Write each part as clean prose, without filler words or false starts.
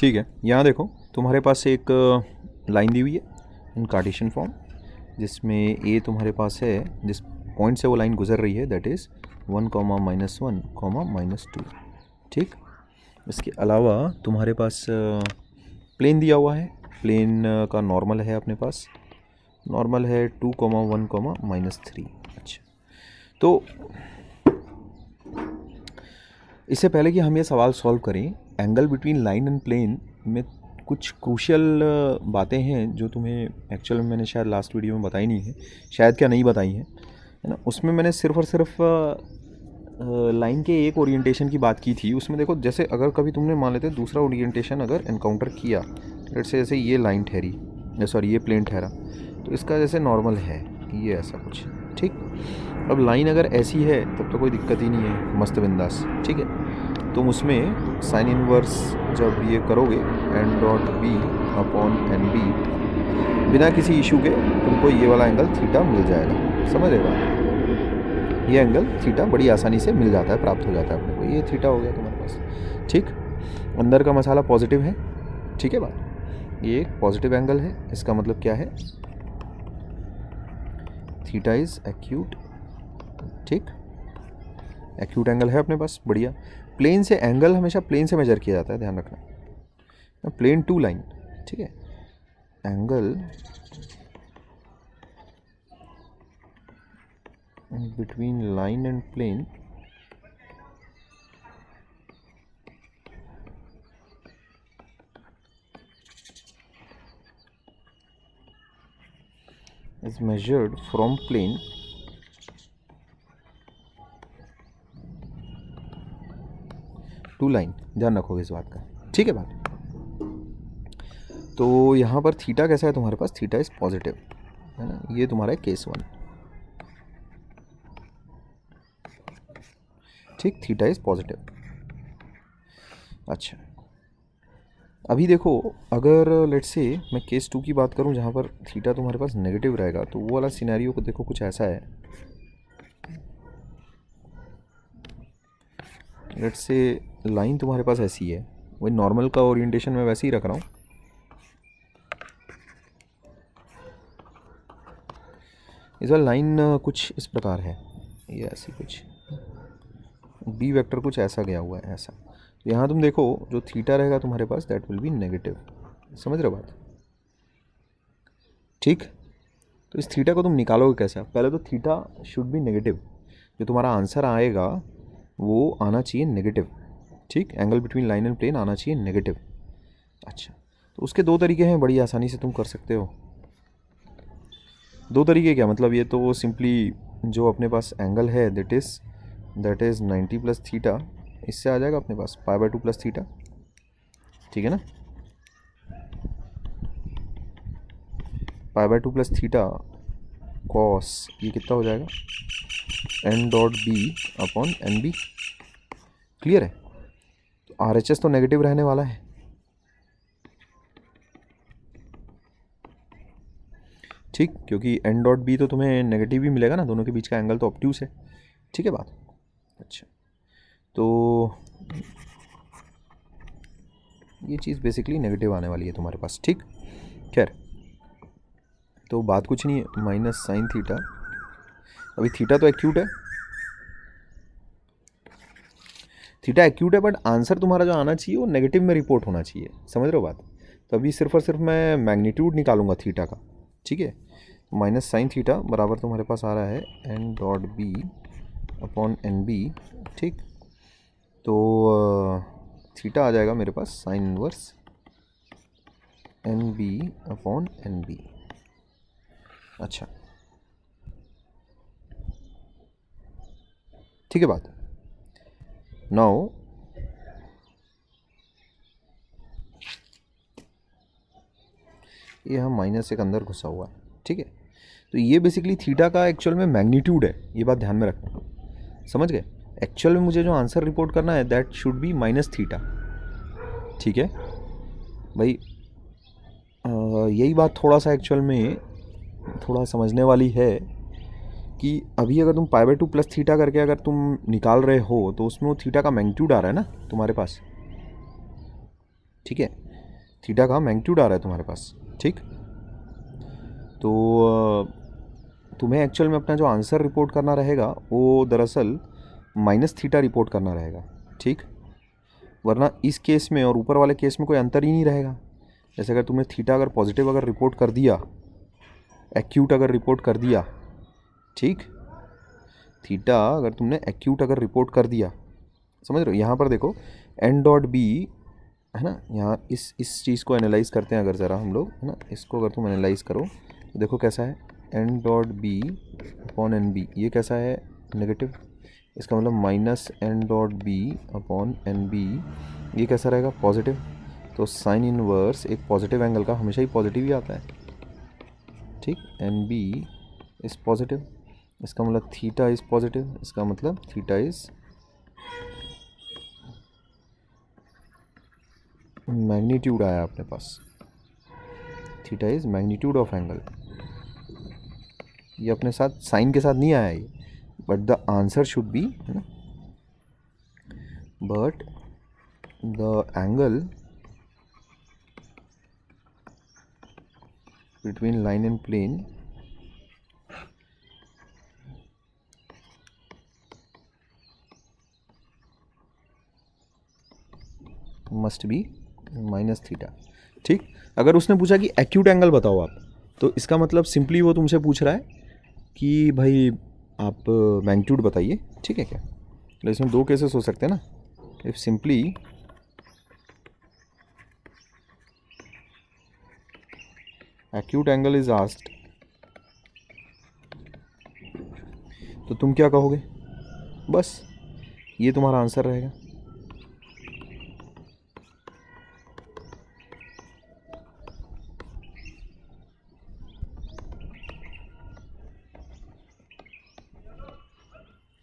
ठीक है, यहाँ देखो तुम्हारे पास एक लाइन दी हुई है इन कार्टेशियन फॉर्म, जिसमें ए तुम्हारे पास है, जिस पॉइंट से वो लाइन गुजर रही है दैट इज़ 1, -1, -2। ठीक, इसके अलावा तुम्हारे पास प्लेन दिया हुआ है, प्लेन का नॉर्मल है अपने पास, नॉर्मल है 2, 1, -3। अच्छा, तो इससे पहले कि हम ये सवाल सॉल्व करें, angle between line and plane में कुछ क्रूशियल बातें हैं जो तुम्हें एक्चुअल में मैंने शायद लास्ट वीडियो में बताई नहीं है, शायद क्या नहीं बताई है ना। उसमें मैंने सिर्फ और सिर्फ लाइन के एक ओरिएंटेशन की बात की थी। उसमें देखो, जैसे अगर कभी तुमने मान लेते दूसरा ओरिएंटेशन अगर एनकाउंटर किया, जैसे ये लाइन ठहरी, सॉरी ये प्लेन ठहरा, तो इसका जैसे नॉर्मल है ये ऐसा कुछ। ठीक, अब लाइन अगर ऐसी है तब तो कोई दिक्कत ही नहीं है, मस्त बिंदास। ठीक है, तुम उसमें साइन इनवर्स जब ये करोगे n dot B upon N b, बिना किसी इशू के तुमको ये वाला एंगल थीटा मिल जाएगा। समझ रहे हो? ये एंगल थीटा बड़ी आसानी से मिल जाता है, प्राप्त हो जाता है अपने को। ये थीटा हो गया तुम्हारे पास। ठीक, अंदर का मसाला पॉजिटिव है। ठीक है बात, ये एक पॉजिटिव एंगल है, इसका मतलब क्या है, थीटा इज एक्यूट। ठीक, एक्यूट एंगल है अपने पास, बढ़िया। प्लेन से एंगल हमेशा प्लेन से मेजर किया जाता है, ध्यान रखना। प्लेन टू लाइन, ठीक है, angle between line and plane is measured from plane to line। ध्यान रखोगे इस बात का, ठीक है बात। तो यहाँ पर थीटा कैसा है तुम्हारे पास, थीटा इज पॉजिटिव, है ना। ये तुम्हारा है केस 1। ठीक, थीटा इज पॉजिटिव। अच्छा, अभी देखो, अगर लेट्स से मैं केस 2 की बात करूं जहां पर थीटा तुम्हारे पास नेगेटिव रहेगा, तो वो वाला सिनेरियो को देखो कुछ ऐसा है। लेट्स से लाइन तुम्हारे पास ऐसी है, वही नॉर्मल का ओरिएंटेशन मैं वैसे ही रख रहा हूँ। इस बार लाइन कुछ इस प्रकार है, ये ऐसी कुछ बी वेक्टर कुछ ऐसा गया हुआ है, ऐसा। तो यहाँ तुम देखो जो थीटा रहेगा तुम्हारे पास दैट विल बी नेगेटिव। समझ रहे हो बात? ठीक, तो इस थीटा को तुम निकालोगे कैसे? पहले तो थीटा शुड बी नेगेटिव, जो तुम्हारा आंसर आएगा वो आना चाहिए नेगेटिव। ठीक, angle between line and plane आना चाहिए नेगेटिव। अच्छा, तो उसके दो तरीके हैं, बड़ी आसानी से तुम कर सकते हो। दो तरीके क्या मतलब, ये तो सिंपली जो अपने पास एंगल है दैट इज़ 90 प्लस थीटा, इससे आ जाएगा अपने पास π/2 प्लस थीटा। ठीक है ना, π/2 प्लस थीटा कॉस, ये कितना हो जाएगा, n dot B upon N b. Clear है? तो RHS तो नेगेटिव रहने वाला है। ठीक, क्योंकि एन डॉट बी तो तुम्हें नेगेटिव ही मिलेगा ना, दोनों के बीच का एंगल तो ऑब्ट्यूस है। ठीक है बात। अच्छा, तो ये चीज़ बेसिकली नेगेटिव आने वाली है तुम्हारे पास। ठीक, खैर, तो बात कुछ नहीं है, माइनस साइन थीटा। अभी थीटा तो एक्यूट है, थीटा एक्यूट है, बट आंसर तुम्हारा जो आना चाहिए वो नेगेटिव में रिपोर्ट होना चाहिए। समझ रहे हो बात? तो अभी सिर्फ और सिर्फ मैं मैग्नीट्यूड निकालूंगा थीटा का। ठीक है, माइनस साइन थीटा बराबर तुम्हारे पास आ रहा है N dot B upon N B. ठीक, तो थीटा आ जाएगा मेरे पास sine inverse N B upon N B. अच्छा, ठीक है बात। नाउ ये हम माइनस एक अंदर घुसा हुआ है। ठीक है, तो ये बेसिकली थीटा का एक्चुअल में मैग्नीट्यूड है, ये बात ध्यान में रखना। समझ गए? एक्चुअल में मुझे जो आंसर रिपोर्ट करना है that should be minus theta. ठीक है भाई, यही बात थोड़ा सा एक्चुअल में थोड़ा समझने वाली है कि अभी अगर तुम π/2 प्लस थीटा करके अगर तुम निकाल रहे हो तो उसमें वो थीटा का मैग्नीट्यूड आ रहा है ना तुम्हारे पास। ठीक है, थीटा का मैग्नीट्यूड आ रहा है तुम्हारे पास, ठीक। तो तुम्हें एक्चुअल में अपना जो आंसर रिपोर्ट करना रहेगा वो दरअसल माइनस थीटा रिपोर्ट करना रहेगा, ठीक। वरना इस केस में और ऊपर वाले केस में कोई अंतर ही नहीं रहेगा। जैसे अगर तुमने थीटा अगर पॉजिटिव अगर रिपोर्ट कर दिया, एक्यूट अगर रिपोर्ट कर दिया, ठीक, थीटा अगर तुमने एक्यूट अगर रिपोर्ट कर दिया, समझ रहे हो। यहाँ पर देखो एन डॉट बी है ना, यहाँ इस चीज़ को एनालाइज करते हैं अगर ज़रा हम लोग, है ना, इसको अगर तुम एनालाइज करो तो देखो कैसा है, N dot B upon N b, ये कैसा है, नेगेटिव। इसका मतलब minus n dot B upon N b, ये कैसा रहेगा, पॉजिटिव। तो साइन इनवर्स एक पॉजिटिव एंगल का हमेशा ही पॉजिटिव ही आता है, ठीक। एन बी इज़ पॉजिटिव, इसका मतलब थीटा इज़ पॉजिटिव, इसका मतलब थीटा इज़ मैग्नीट्यूड आया अपने पास, theta is magnitude of angle. ये अपने साथ साइन के साथ नहीं आया ये, but the answer should be, है ना, but the angle between line and plane must be minus theta, ठीक। अगर उसने पूछा कि एक्यूट एंगल बताओ आप, तो इसका मतलब सिंपली वो तुमसे पूछ रहा है कि भाई आप मैग्नीट्यूड बताइए, ठीक है क्या। तो इसमें दो केसेस हो सकते हैं ना, if simply acute angle is asked, तो तुम क्या कहोगे, बस ये तुम्हारा आंसर रहेगा।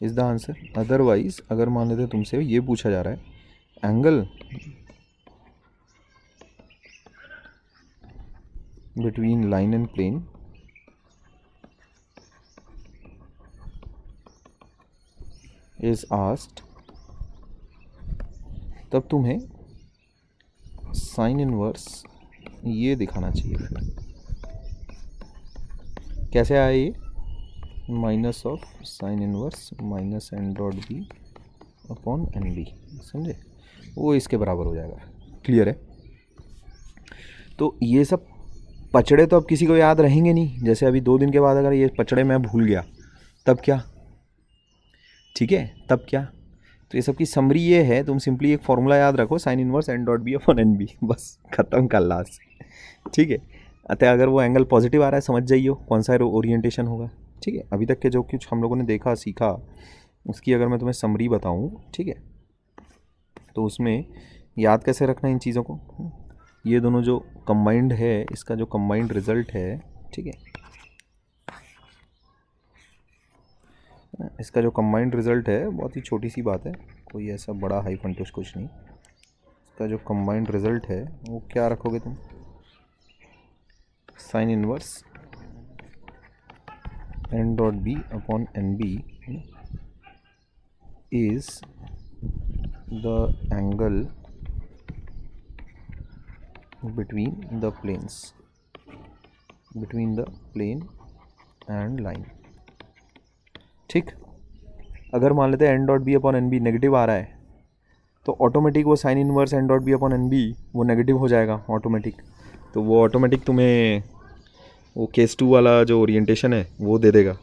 Is the answer. अदरवाइज अगर मान लेते तुमसे ये पूछा जा रहा है angle between line and plane is asked, तब तुम्हें साइन इनवर्स ये दिखाना चाहिए। फिर कैसे आया ये, minus of sine inverse minus n dot B upon N b, समझे, वो इसके बराबर हो जाएगा। क्लियर है। तो ये सब पचड़े तो अब किसी को याद रहेंगे नहीं। जैसे अभी 2 दिन के बाद अगर ये पचड़े मैं भूल गया तब क्या, ठीक है, तब क्या। तो ये सब की समरी ये है, तुम सिंपली एक फॉर्मूला याद रखो, sine inverse N dot B upon N b, बस खत्म कर लास्ट, ठीक है। अतः अगर वो एंगल पॉजिटिव आ रहा है समझ जाइए कौन सा ओरिएंटेशन होगा, ठीक है। अभी तक के जो कुछ हम लोगों ने देखा सीखा उसकी अगर मैं तुम्हें समरी बताऊं, ठीक है, तो उसमें याद कैसे रखना इन चीज़ों को। ये दोनों जो कंबाइंड है, इसका जो कंबाइंड रिजल्ट है, ठीक है, इसका जो कंबाइंड रिजल्ट है बहुत ही छोटी सी बात है, कोई ऐसा बड़ा हाई फंटूस कुछ नहीं। इसका जो कंबाइंड रिजल्ट है वो क्या रखोगे तुम, sine inverse N dot B upon N B is the angle between the planes, between the plane and line, ठीक। अगर मान लेते हैं N dot B upon N B negative आ रहा है तो ऑटोमेटिक वो sine inverse N dot B upon N B वो नेगेटिव हो जाएगा ऑटोमेटिक। तो वो ऑटोमेटिक तुम्हें वो केस 2 वाला जो ओरिएंटेशन है वो दे देगा।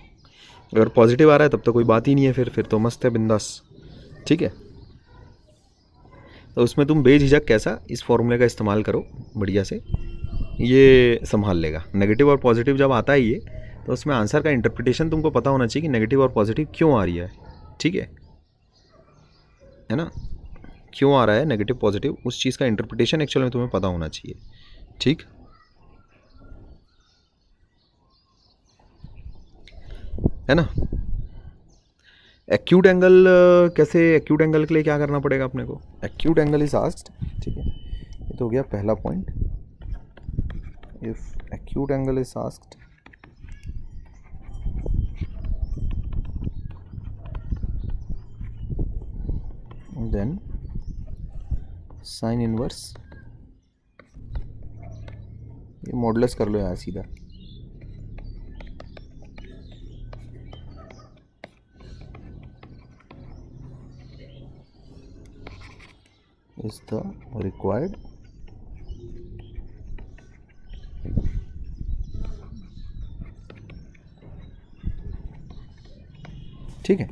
अगर पॉजिटिव आ रहा है तब तो कोई बात ही नहीं है, फिर तो मस्त है, बिंदास, ठीक है। तो उसमें तुम बेझिझक कैसा इस फॉर्मूले का इस्तेमाल करो बढ़िया से, ये संभाल लेगा। नेगेटिव और पॉजिटिव जब आता है ये, तो उसमें आंसर का इंटरप्रिटेशन तुमको पता होना चाहिए कि नेगेटिव और पॉजिटिव क्यों आ रही है, ठीक है ना, क्यों आ रहा है नेगेटिव पॉजिटिव, उस चीज़ का इंटरप्रिटेशन एक्चुअल में तुम्हें पता होना चाहिए, ठीक है ना। एक्यूट एंगल कैसे, एक्यूट एंगल के लिए क्या करना पड़ेगा अपने को, एक्यूट एंगल इज आस्क्ड, ठीक है, ये तो हो गया पहला point. If acute angle is asked then sin inverse ये मॉडुलस कर लो यार सीधा। इज द रिक्वायर्ड ठीक है,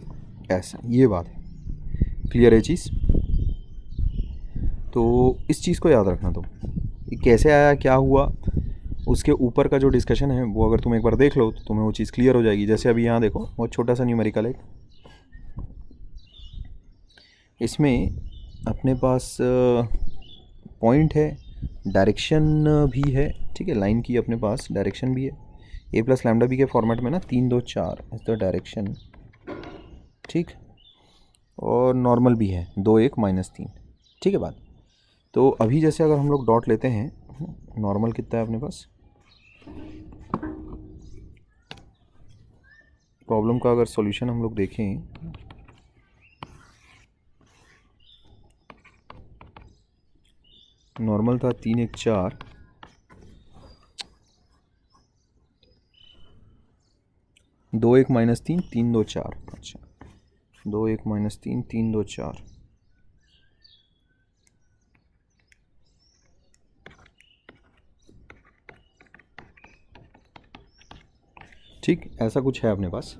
ऐसा ये बात है। क्लियर है चीज़? तो इस चीज़ को याद रखना तुम, ये कैसे आया क्या हुआ उसके ऊपर का जो डिस्कशन है वो अगर तुम एक बार देख लो तो तुम्हें वो चीज़ क्लियर हो जाएगी। जैसे अभी यहाँ देखो बहुत छोटा सा न्यूमेरिकल है, इसमें अपने पास पॉइंट है, डायरेक्शन भी है, ठीक है, लाइन की अपने पास डायरेक्शन भी है। ए प्लस लैम्डा बी के फॉर्मेट में ना 3 2 4 इज द डायरेक्शन, ठीक, और नॉर्मल भी है 2 1 -3, ठीक है बात। तो अभी जैसे अगर हम लोग डॉट लेते हैं, नॉर्मल कितना है अपने पास, प्रॉब्लम का अगर सॉल्यूशन हम लोग देखें, नॉर्मल था 3 1 4, 2 1 -3 3 2 4, अच्छा 2 1 -3 3 2 4, ठीक, ऐसा कुछ है अपने पास।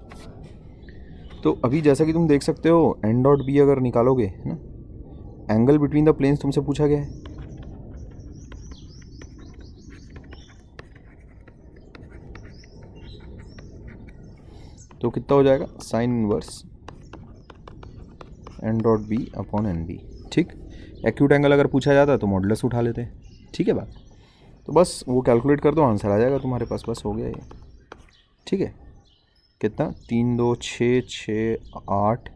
तो अभी जैसा कि तुम देख सकते हो एन डॉट बी अगर निकालोगे है ना, एंगल बिटवीन द प्लेन्स तुमसे पूछा गया है, तो कितना हो जाएगा sine inverse N dot B upon N B, ठीक। एक्यूट एंगल अगर पूछा जाता तो मॉडुलस उठा लेते हैं, ठीक है बात। तो बस वो कैलकुलेट कर दो, आंसर आ जाएगा तुम्हारे पास, बस हो गया ये, ठीक है। कितना 3 2 6 6 8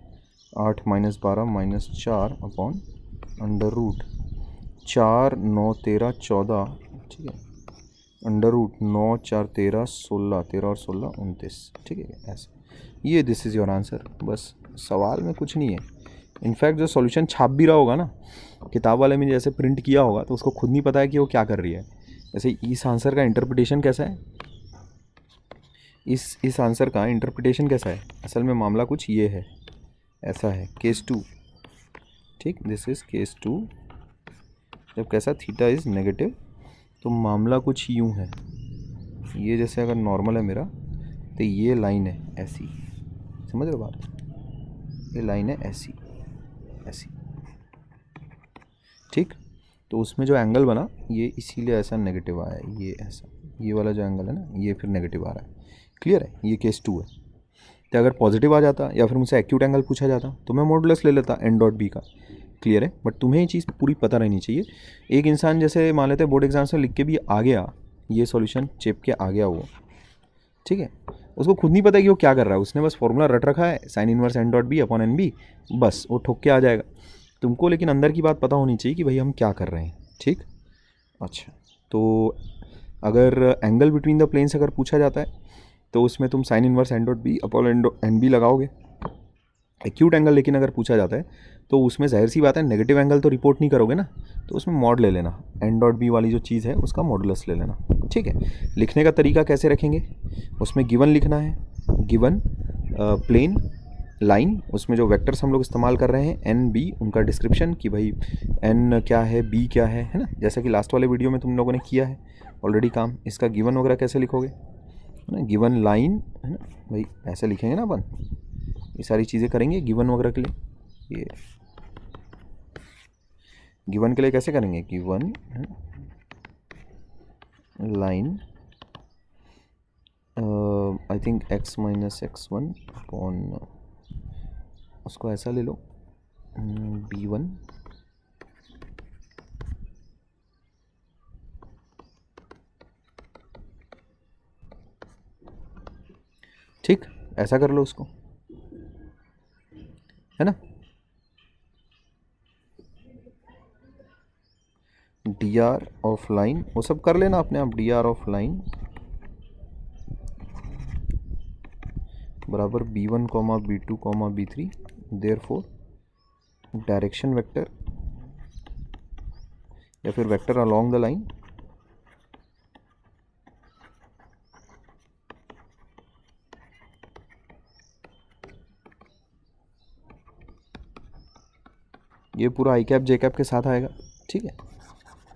8 -12 -4 अपॉन अंडर रूट 4 9 13 14, ठीक है, अंडर रूट 9 4 13 16 13 और 16 29, ठीक है ऐसे। ये दिस इज़ योर आंसर, बस सवाल में कुछ नहीं है। इनफैक्ट जो सॉल्यूशन छाप भी रहा होगा ना किताब वाले में, जैसे प्रिंट किया होगा तो उसको खुद नहीं पता है कि वो क्या कर रही है। जैसे इस आंसर का इंटरप्रिटेशन कैसा है, इस आंसर का इंटरप्रिटेशन कैसा है, असल में मामला कुछ ये है, ऐसा है केस 2, ठीक, दिस इज़ केस 2। जब कैसा थीटा इज़ नेगेटिव तो मामला कुछ यूँ है, ये जैसे अगर नॉर्मल है मेरा तो ये लाइन है ऐसी, समझ रहे हो बात, ये लाइन है ऐसी ऐसी, ठीक। तो उसमें जो एंगल बना ये इसीलिए ऐसा नेगेटिव आया है, ये ऐसा, ये वाला जो एंगल है ना ये फिर नेगेटिव आ रहा है। क्लियर है, ये केस 2 है। तो अगर पॉजिटिव आ जाता या फिर मुझसे एक्यूट एंगल पूछा जाता तो मैं मॉडुलस ले लेता एन डॉट बी का। क्लियर है, बट तुम्हें ये चीज़ पूरी पता रहनी चाहिए। एक इंसान जैसे मान लेते बोर्ड एग्जाम्स में लिख के भी आ गया, ये सॉल्यूशन चेप के आ गया वो, ठीक है, उसको खुद नहीं पता कि वो क्या कर रहा है, उसने बस फॉर्मूला रट रखा है sine inverse N dot B upon N b, बस वो ठोक के आ जाएगा। तुमको लेकिन अंदर की बात पता होनी चाहिए कि भाई हम क्या कर रहे हैं, ठीक। अच्छा, तो अगर एंगल बिटवीन द प्लेन्स अगर पूछा जाता है तो उसमें तुम sine inverse N dot B upon N b लगाओगे। एक्यूट एंगल लेकिन अगर पूछा जाता है तो उसमें जाहिर सी बात है नेगेटिव एंगल तो रिपोर्ट नहीं करोगे ना, तो उसमें मॉड ले लेना, एन डॉट बी वाली जो चीज़ है उसका मॉडुलस ले लेना, ठीक है। लिखने का तरीका कैसे रखेंगे, उसमें गिवन लिखना है, गिवन प्लेन लाइन, उसमें जो वेक्टर्स हम लोग इस्तेमाल कर रहे हैं एन बी, उनका डिस्क्रिप्शन कि भाई एन क्या है बी क्या है ना, जैसा कि लास्ट वाले वीडियो में तुम लोगों ने किया है ऑलरेडी काम। इसका गिवन वगैरह कैसे लिखोगे, है ना, गिवन लाइन, है ना भाई, ऐसे लिखेंगे ना अपन, ये सारी चीज़ें करेंगे गिवन वगैरह के लिए। ये गिवन के लिए कैसे करेंगे, given line I think x minus x1 upon, उसको ऐसा ले लो b1, ठीक, ऐसा कर लो उसको, है ना। डी आर ऑफ लाइन वो सब कर लेना अपने आप, डी आर ऑफ लाइन बराबर b1 comma b2 comma b3, therefore direction vector या फिर वेक्टर अलोंग द लाइन ये पूरा आई कैप जे कैप के साथ आएगा, ठीक है।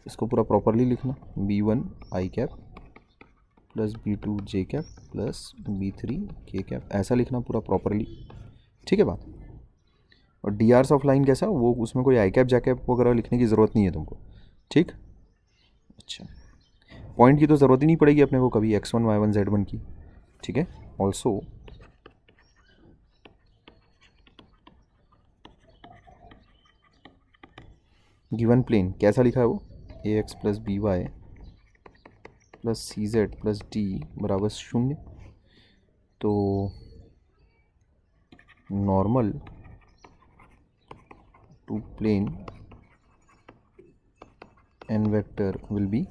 इसको पूरा प्रॉपरली लिखना, B1 आई कैप प्लस B2 जे कैप प्लस B3 के कैप, ऐसा लिखना पूरा प्रॉपरली, ठीक है बात। और डी आर्स ऑफ लाइन कैसा, वो उसमें कोई आई कैप जे कैप वगैरह लिखने की ज़रूरत नहीं है तुमको, ठीक। अच्छा, पॉइंट की तो ज़रूरत ही नहीं पड़ेगी अपने को कभी, x1 y1 z1 की, ठीक है। ऑल्सो गिवन प्लेन कैसा लिखा है वो, ax plus B Y plus C Z plus D बराबर 0। तो normal to plane N vector will be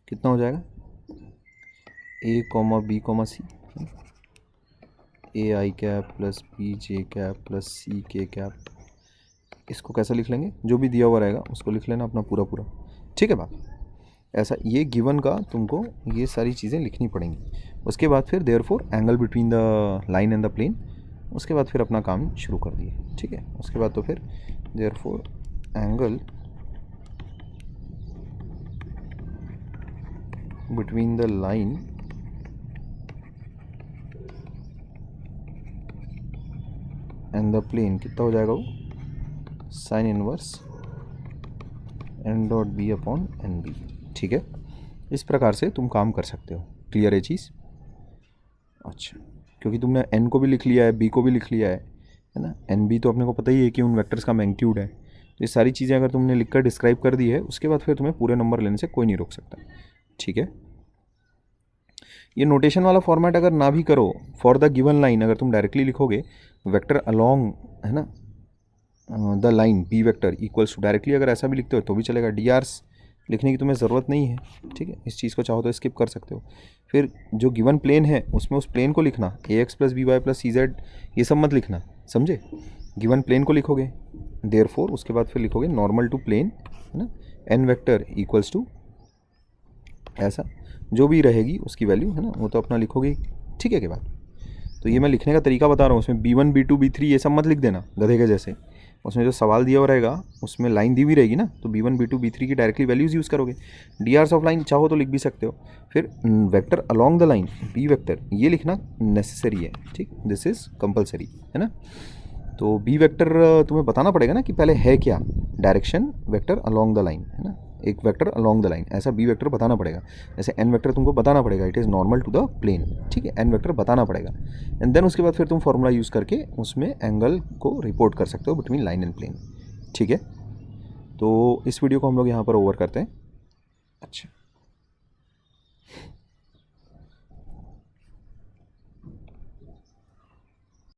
कितना हो जाएगा, a comma B comma C, A I cap plus B J cap plus C K cap. इसको कैसा लिख लेंगे, जो भी दिया हुआ रहेगा उसको लिख लेना अपना पूरा पूरा, ठीक है बात। ऐसा ये गिवन का तुमको ये सारी चीज़ें लिखनी पड़ेंगी। उसके बाद फिर therefore angle between the line and the plane, उसके बाद फिर अपना काम शुरू कर दिए, ठीक है। उसके बाद तो फिर therefore angle between the line and the plane कितना हो जाएगा वो, sine inverse N dot B upon N B, ठीक है। इस प्रकार से तुम काम कर सकते हो, क्लियर है चीज़। अच्छा, क्योंकि तुमने एन को भी लिख लिया है, बी को भी लिख लिया है ना, एन बी तो अपने को पता ही है कि उन वेक्टर्स का मैग्नीट्यूड है। तो ये सारी चीज़ें अगर तुमने लिखकर डिस्क्राइब कर दी है, उसके बाद फिर तुम्हें पूरे नंबर लेने से कोई नहीं रोक सकता, ठीक है। ये नोटेशन वाला फॉर्मेट अगर ना भी करो, फॉर द गिवन लाइन अगर तुम डायरेक्टली लिखोगे वेक्टर अलोंग, है ना, the line b vector equals to, directly अगर ऐसा भी लिखते हो तो भी चलेगा, डी आर्स लिखने की तुम्हें ज़रूरत नहीं है, ठीक है। इस चीज़ को चाहो तो स्किप कर सकते हो। फिर जो गिवन प्लेन है उसमें उस प्लेन को लिखना, A X plus B Y plus C Z, ये सब मत लिखना, समझे। गिवन प्लेन को लिखोगे देयरफॉर, उसके बाद फिर लिखोगे नॉर्मल टू प्लेन, है ना, एन वेक्टर इक्वल्स टू, ऐसा जो भी रहेगी उसकी वैल्यू, है ना, वो तो अपना लिखोगे, ठीक है के बाद। तो ये मैं लिखने का तरीका बता रहा हूँ, उसमें B1 B2 B3 ये सब मत लिख देना गधे के जैसे। उसमें जो सवाल दिया हुआ रहेगा उसमें लाइन दी हुई रहेगी ना, तो B1 B2 B3 की डायरेक्टली वैल्यूज़ यूज़ करोगे। डी आर्स ऑफ लाइन चाहो तो लिख भी सकते हो। फिर vector along the line b vector, ये लिखना नेसेसरी है, ठीक, दिस इज़ कंपलसरी, है ना। तो बी वेक्टर तुम्हें बताना पड़ेगा ना कि पहले है क्या, direction vector along the line, है ना, एक वेक्टर अलोंग द लाइन, ऐसा बी वेक्टर बताना पड़ेगा। जैसे एन वेक्टर तुमको बताना पड़ेगा, it is normal to the plane, ठीक है, एन वेक्टर बताना पड़ेगा। एंड देन उसके बाद फिर तुम फॉर्मूला यूज़ करके उसमें एंगल को रिपोर्ट कर सकते हो बिटवीन लाइन एंड प्लेन, ठीक है। तो इस वीडियो को हम लोग यहाँ पर ओवर करते हैं। अच्छा।